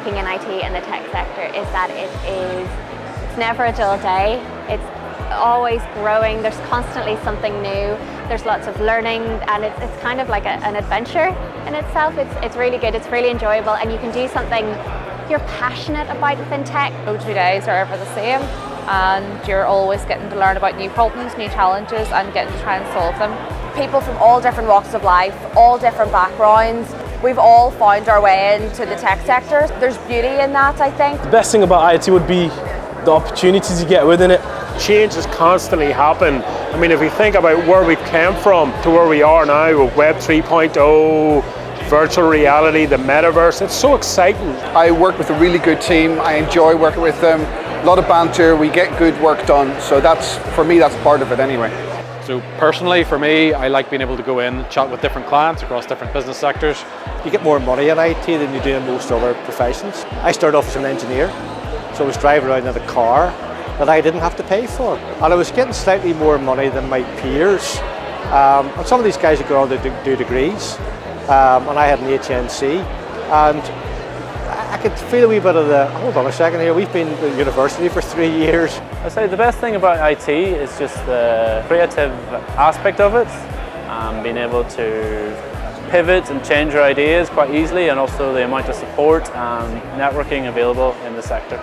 working in IT in the tech sector is that it's never a dull day. It's always growing. There's constantly something new. There's lots of learning, and it's kind of like an adventure in itself. It's really good. It's really enjoyable, and you can do something you're passionate about within tech. No 2 days are ever the same, and you're always getting to learn about new problems, new challenges, and getting to try and solve them. People from all different walks of life, all different backgrounds. We've all found our way into the tech sector. There's beauty in that, I think. The best thing about IT would be the opportunities you get within it. Change is constantly happening. I mean, if we think about where we came from to where we are now with Web 3.0, virtual reality, the metaverse, it's so exciting. I work with a really good team. I enjoy working with them. A lot of banter, we get good work done. So for me, that's part of it anyway. So personally, for me, I like being able to go in, chat with different clients across different business sectors. You get more money in IT than you do in most other professions. I started off as an engineer, so I was driving around in a car that I didn't have to pay for. And I was getting slightly more money than my peers. And some of these guys would go on to do degrees, and I had an HNC. And I could feel a wee bit of hold on a second here, we've been at university for 3 years. I'd say the best thing about IT is just the creative aspect of it, being able to pivot and change your ideas quite easily, and also the amount of support and networking available in the sector.